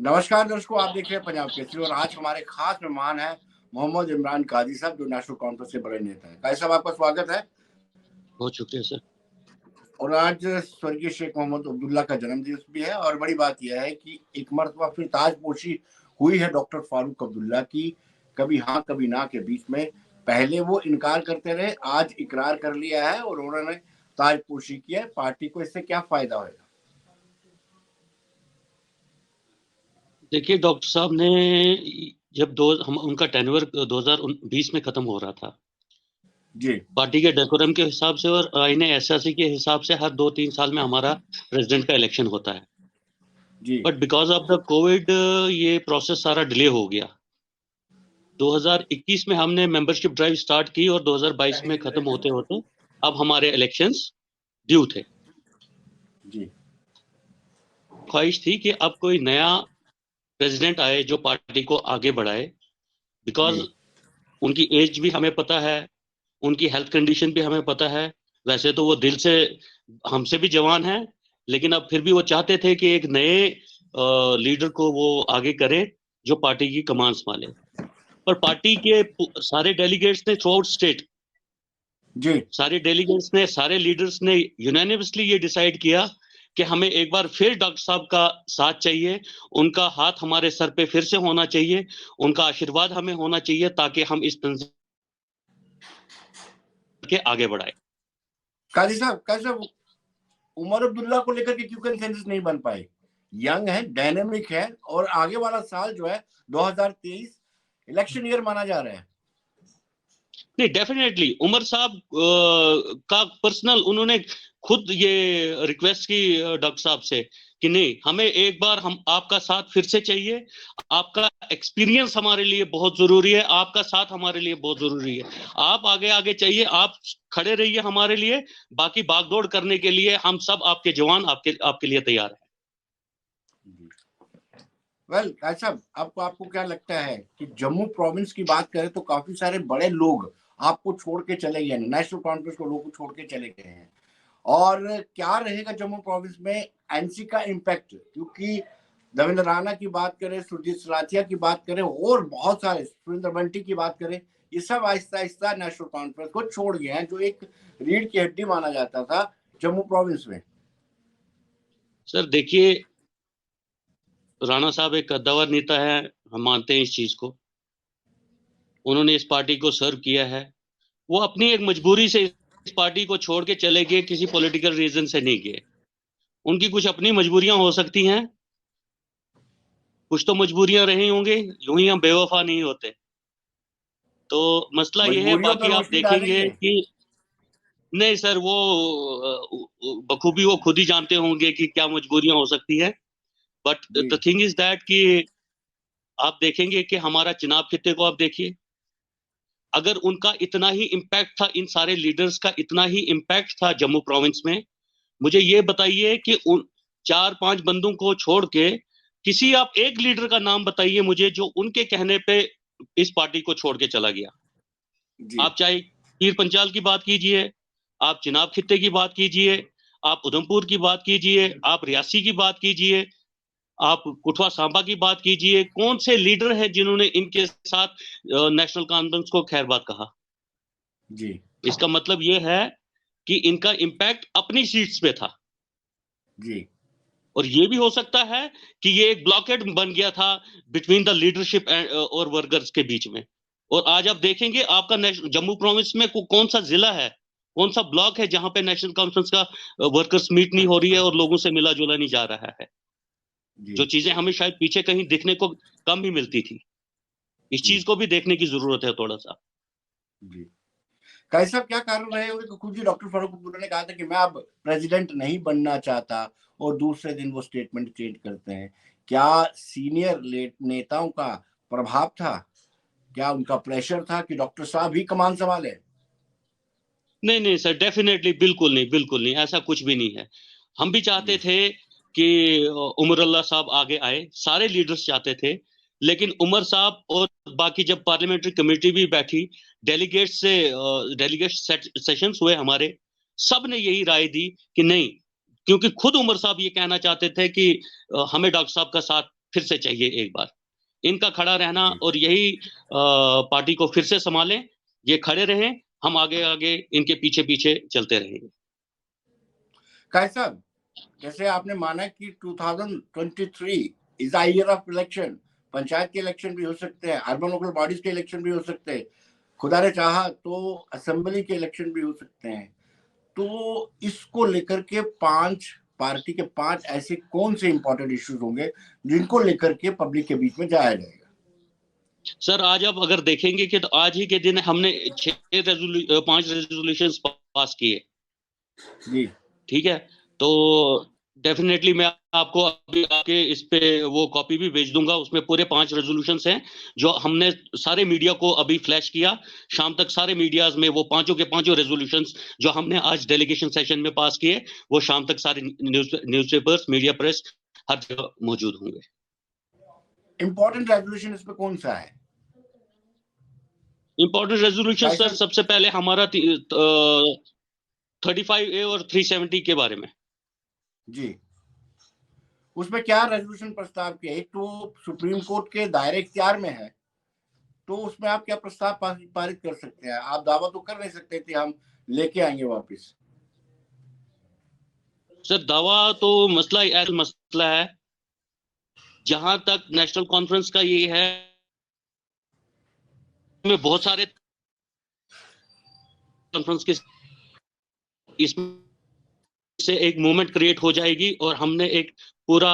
नमस्कार दर्शकों, आप देख रहे हैं पंजाब केसरी और आज हमारे खास मेहमान हैं मोहम्मद इमरान काजी साहब, जो नेशनल कॉन्फ्रेंस के बड़े नेता हैं। काजी साहब, आपका स्वागत है। बहुत शुक्रिया सर। और आज स्वर्गीय शेख मोहम्मद अब्दुल्ला का जन्मदिवस भी है और बड़ी बात यह है कि एक मरतबा फिर ताजपोशी हुई है डॉक्टर फारूक अब्दुल्ला की। कभी हाँ कभी ना के बीच में पहले वो इनकार करते रहे, आज इकरार कर लिया है और उन्होंने ताजपोशी की है। पार्टी को इससे क्या फायदा होगा? देखिए, डॉक्टर साहब ने जब उनका टेन्योर 2020 में खत्म हो रहा था जी पार्टी के डेकोरम के हिसाब से और आईन एसएससी के हिसाब से हर 2-3 साल में हमारा प्रेसिडेंट का इलेक्शन होता है जी but because of the Covid ये प्रोसेस सारा डिले हो गया। 2021 में हमने मेंबरशिप ड्राइव स्टार्ट की और 2022 में खत्म होते होते अब हमारे इलेक्शंस ड्यू थे। जी ख्वाहिश थी कि अब कोई नया प्रेसिडेंट आए जो पार्टी को आगे बढ़ाए, बिकॉज जी उनकी एज भी हमें पता है, उनकी हेल्थ कंडीशन भी हमें पता है। वैसे तो वो दिल से हमसे भी जवान है, लेकिन अब फिर भी वो चाहते थे कि एक नए लीडर को वो आगे करे जो पार्टी की कमान संभाले। पर पार्टी के सारे डेलीगेट्स ने थ्रू आउट स्टेट, जी सारे डेलीगेट्स ने, सारे लीडर्स ने यूनानिमसली ये डिसाइड किया कि हमें एक बार फिर डॉक्टर साहब का साथ चाहिए, उनका हाथ हमारे सर पे फिर से होना चाहिए, उनका आशीर्वाद हमें होना चाहिए ताकि हम इस तंजीम के आगे बढ़ाए। काजी साहब, उमर अब्दुल्ला को लेकर के क्यों कंसेंसस नहीं बन पाए? यंग है, डायनेमिक है और आगे वाला साल जो है 2023 इलेक्शन ईयर माना जा रहा है। नहीं, डेफिनेटली उमर साहब का पर्सनल उन्होंने खुद ये रिक्वेस्ट की डॉक्टर साहब से कि नहीं, हमें एक बार हम आपका साथ फिर से चाहिए, आपका एक्सपीरियंस हमारे लिए बहुत जरूरी है, आपका साथ हमारे लिए बहुत जरूरी है, आप आगे आगे चाहिए, आप खड़े रहिए हमारे लिए, बाकी भागदौड़ करने के लिए हम सब आपके जवान आपके लिए तैयार है। वेल साहब, आपको क्या लगता है कि जम्मू प्रोविंस की बात करें तो काफी सारे बड़े लोग आपको छोड़ के चले गए, नेशनल कॉन्फ्रेंस को लोग छोड़ के चले गए हैं, और क्या रहेगा जम्मू प्रोविंस में एनसी का इम्पैक्ट? क्योंकि देवेंद्र राणा की बात करें, सुरजीत सलाथिया की बात करें और बहुत सारे, सुरेंद्र बंटी की बात करें, ये सब आहिस्ता आहिस्ता नेशनल कॉन्फ्रेंस को छोड़ गए हैं, जो एक रीढ़ की हड्डी माना जाता था जम्मू प्रोविंस में। सर देखिए, राणा साहब एक कद्दावर नेता है, हम मानते हैं इस चीज को। उन्होंने इस पार्टी को सर्व किया है, वो अपनी एक मजबूरी से इस पार्टी को छोड़ के चले गए, किसी पॉलिटिकल रीजन से नहीं गए। उनकी कुछ अपनी मजबूरियां हो सकती हैं, कुछ तो मजबूरियां रही होंगी, यूं ही हम बेवफा नहीं होते। तो मसला ये है, मजबूरियों पर बाकी आप रोशनी देखेंगे डालेंगे। कि नहीं सर, वो बखूबी वो खुद ही जानते होंगे कि क्या मजबूरियां हो सकती है। But the thing is that कि आप देखेंगे कि हमारा चुनाव खित्ते को आप देखिए, अगर उनका इतना ही इम्पैक्ट था, इन सारे लीडर्स का इतना ही इम्पैक्ट था जम्मू प्रोविंस में, मुझे ये बताइए कि उन 4-5 बंदों को छोड़ के किसी आप एक लीडर का नाम बताइए मुझे जो उनके कहने पे इस पार्टी को छोड़ के चला गया। आप चाहे पीर पंचाल की बात कीजिए, आप चिनाब खित्ते की बात कीजिए, आप उधमपुर की बात कीजिए, आप रियासी की बात कीजिए, आप कुठवा सांबा की बात कीजिए, कौन से लीडर हैं जिन्होंने इनके साथ नेशनल कॉन्फ्रेंस को खैरबाद कहा? जी इसका मतलब ये है कि इनका इम्पैक्ट अपनी सीट्स पे था। जी और ये भी हो सकता है कि ये एक ब्लॉकेड बन गया था बिटवीन द लीडरशिप और वर्कर्स के बीच में। और आज आप देखेंगे आपका जम्मू प्रोविंस में कौन सा जिला है, कौन सा ब्लॉक है जहां पे नेशनल कॉन्फ्रेंस का वर्कर्स मीट नहीं हो रही है और लोगों से मिला जुला नहीं जा रहा है, जो चीजें हमें शायद पीछे कहीं देखने को कम ही मिलती थी। इस चीज को भी देखने की जरूरत है थोड़ा सा। जी कैसा, क्या कारण रहे होंगे? खुद ही डॉक्टर फारूक अब्दुल्ला ने कहा था कि मैं अब प्रेसिडेंट नहीं बनना चाहता और दूसरे दिन वो स्टेटमेंट चेंज करते हैं। क्या सीनियर नेताओं का प्रभाव था? क्या उनका प्रेशर था कि डॉक्टर साहब ही कमान संभाले? नहीं नहीं सर, डेफिनेटली बिल्कुल नहीं, बिल्कुल नहीं, ऐसा कुछ भी नहीं है। हम भी चाहते थे कि उमर अल्लाह साहब आगे आए, सारे लीडर्स चाहते थे, लेकिन उमर साहब और बाकी जब पार्लियामेंट्री कमेटी भी बैठी, डेलीगेट सेशंस हुए हमारे, सब ने यही राय दी कि नहीं, क्योंकि खुद उमर साहब ये कहना चाहते थे कि हमें डॉक्टर साहब का साथ फिर से चाहिए एक बार इनका खड़ा रहना, और यही पार्टी को फिर से संभालें, ये खड़े रहें, हम आगे आगे इनके पीछे पीछे चलते रहेंगे। कैसा, जैसे आपने माना कि 2023 is a year of election, panchayat के इलेक्शन भी हो सकते हैं, अर्बन लोकल बॉडीज के इलेक्शन भी हो सकते हैं, खुदा ने चाहा तो असेंबली के इलेक्शन भी हो सकते हैं। तो इसको लेकर के पार्टी के 5 ऐसे कौन से इंपॉर्टेंट इश्यूज होंगे जिनको लेकर के पब्लिक के बीच में जाया जाएगा? सर आज आप अगर देखेंगे कि तो आज ही के दिन हमने 5 रेजोल्यूशन पास किए, जी ठीक है, तो डेफिनेटली मैं आपको अभी आपके इस पे वो कॉपी भी भेज दूंगा, उसमें पूरे 5 रेजोल्यूशंस हैं जो हमने सारे मीडिया को अभी फ्लैश किया, शाम तक सारे मीडियाज में वो पांचों के पांचों रेजोल्यूशंस जो हमने आज डेलीगेशन सेशन में पास किए, वो शाम तक सारे न्यूज़पेपर्स, मीडिया प्रेस हर जगह मौजूद होंगे। इंपॉर्टेंट रेजोल्यूशन इसमें कौन सा है? इंपॉर्टेंट रेजोल्यूशन सर सबसे पहले हमारा 35A और 370 के बारे में। जी, उसमें क्या रेजोल्यूशन प्रस्ताव किया? एक तो सुप्रीम कोर्ट के दायरे इख्तियार में है, तो उसमें आप क्या प्रस्ताव पारित कर सकते हैं? आप दावा तो कर नहीं सकते थे हम लेके आएंगे वापस। सर दावा तो मसला है, जहां तक नेशनल कॉन्फ्रेंस का ये है, में बहुत सारे कॉन्फ्रेंस के इसमें से एक मूवमेंट क्रिएट हो जाएगी और हमने एक पूरा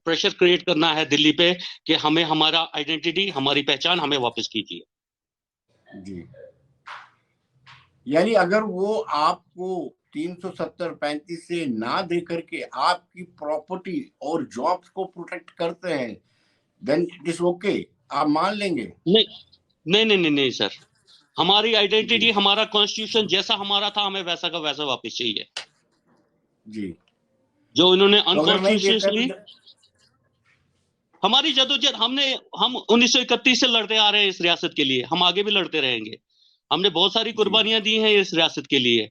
प्रेशर क्रिएट करना है दिल्ली पे कि हमें हमारा आइडेंटिटी, हमारी पहचान हमें वापस कीजिए। जी, यानी अगर वो आपको 370-35 से ना दे करके आपकी प्रॉपर्टी और जॉब्स को प्रोटेक्ट करते हैं, देन इट इज ओके, आप मान लेंगे? नहीं नहीं नहीं नहीं, नहीं सर, हमारी आइडेंटिटी, हमारा कॉन्स्टिट्यूशन जैसा हमारा था, हमें वैसा का वैसा वापस चाहिए। जी, जो इन्होंने तो अगर नहीं देते अनकॉन्स्टिट्यूशनली हमारी जदोजहद, हम 1931 से लड़ते आ रहे हैं इस रियासत के लिए, हम आगे भी लड़ते रहेंगे। हमने बहुत सारी कुर्बानियां दी हैं इस रियासत के लिए।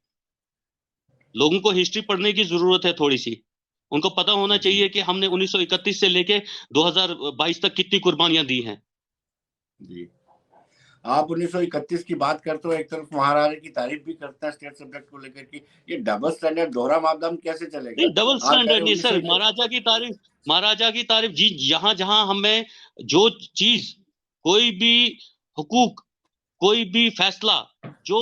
लोगों को हिस्ट्री पढ़ने की जरूरत है थोड़ी सी, उनको पता होना चाहिए कि हमने 1931 से लेके 2022 तक कितनी कुर्बानियां दी हैं। जी, आप 1931 की बात करते हो, एक तरफ महाराजा की तारीफ भी करते हैं स्टेट सब्जेक्ट को लेकर के, ये डबल स्टैंडर्ड, दोहरा मापदंड कैसे चलेगा? नहीं डबल आप कह स्टैंडर्ड रहे नहीं सर, 1931 महाराजा की तारीफ जी, जहां जहां हमें जो चीज, कोई भी हुकूक, कोई भी फैसला जो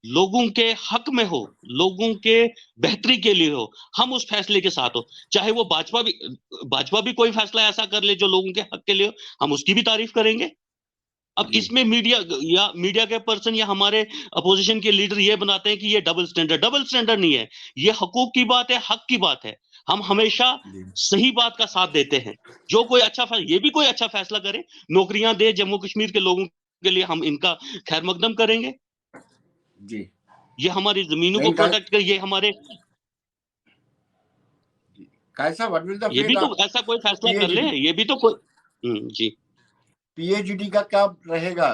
लोगों के हक में हो, लोगों के बेहतरी के लिए हो, हम उस फैसले के साथ हो। चाहे वो भाजपा भी कोई फैसला ऐसा कर ले जो लोगों के हक के लिए हो, हम उसकी भी तारीफ करेंगे। अब इसमें मीडिया के पर्सन या हमारे अपोजिशन के लीडर ये बनाते हैं कि ये डबल स्टैंडर्ड नहीं है, ये हकूक की बात है, हक की बात है। हम हमेशा सही बात का साथ देते हैं। जो कोई ये भी कोई अच्छा फैसला करे, नौकरियां दे जम्मू कश्मीर के लोगों के लिए, हम इनका खैर मकदम करेंगे। जी, ये हमारी जमीनों को प्रोटेक्ट कर, ये हमारे कैसा व्हाट विल द ये भी तो ऐसा कोई फैसला कर ले, ये भी तो कोई जी। पीएचडी का क्या रहेगा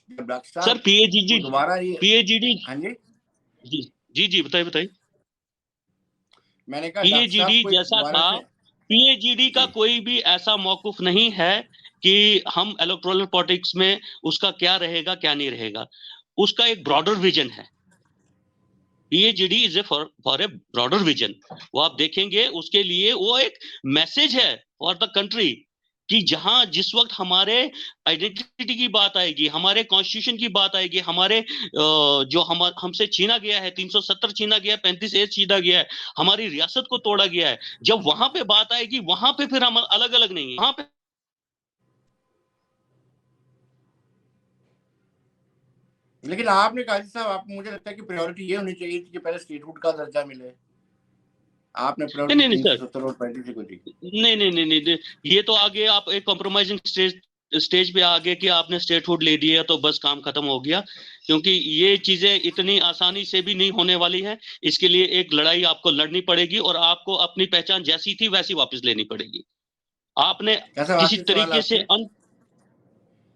सर? दोबारा ये पीएचडी हाँ जी जी जी जी, बताइए। मैंने कहा पीएचडी जैसा था, पीएचडी का कोई भी ऐसा मौकूफ नहीं है कि हम इलेक्टोरल पॉलिटिक्स में उसका क्या रहेगा क्या नहीं रहेगा, उसका एक ब्रॉडर विजन है। PhD is for a broader vision. वो आप देखेंगे, उसके लिए वो एक मैसेज है फॉर द कंट्री, कि जहां जिस वक्त हमारे आइडेंटिटी की बात आएगी, हमारे कॉन्स्टिट्यूशन की बात आएगी, हमारे जो हमसे छीना गया है, 370 छीना गया है, 35A छीना गया है, हमारी रियासत को तोड़ा गया है, जब वहां पे बात आएगी, वहां पे फिर हम अलग अलग नहीं है, वहां पे। लेकिन आपने कहा साहब, आप मुझे लगता है कि प्रायोरिटी ये होनी चाहिए थी कि पहले स्टेटहुड का दर्जा मिले। आपने प्रायोरिटी नहीं सर, 370 और 35 को दी। नहीं, ये तो आगे आप एक कॉम्प्रोमाइजिंग स्टेज पे आ गए कि आपने स्टेटहुड ले दिया तो बस काम खत्म हो गया, क्योंकि ये चीजें इतनी आसानी से भी नहीं होने वाली है। इसके लिए एक लड़ाई आपको लड़नी पड़ेगी और आपको अपनी पहचान जैसी थी वैसी वापस लेनी पड़ेगी। आपने किसी तरीके से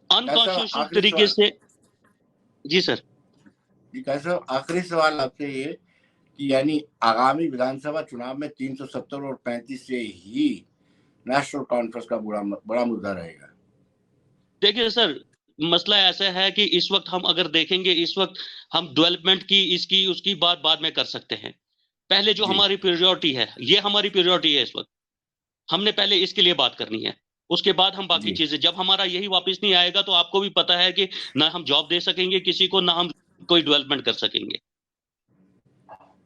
अनकॉन्स्टिट्यूशनल तरीके से। जी सर जी, कैसा आखिरी सवाल आपसे ये कि यानी आगामी विधानसभा चुनाव में 370 और 35 से ही नेशनल कॉन्फ्रेंस का बड़ा मुद्दा रहेगा? देखिए सर, मसला ऐसा है कि इस वक्त हम अगर देखेंगे, इस वक्त हम डेवलपमेंट की, इसकी उसकी बात बाद में कर सकते हैं। पहले जो जी। हमारी प्रायोरिटी है, ये हमारी प्रायोरिटी है इस वक्त, हमने पहले इसके लिए बात करनी है, उसके बाद हम बाकी जी। चीजें, जब हमारा यही वापस नहीं आएगा तो आपको भी पता है कि ना हम जॉब दे सकेंगे किसी को, ना हम कोई डेवलपमेंट कर सकेंगे।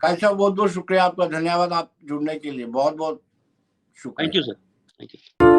काजी साहब, बहुत बहुत शुक्रिया आपका, धन्यवाद आप जुड़ने के लिए, बहुत बहुत थैंक यू शुक्रिया। Sir, thank you.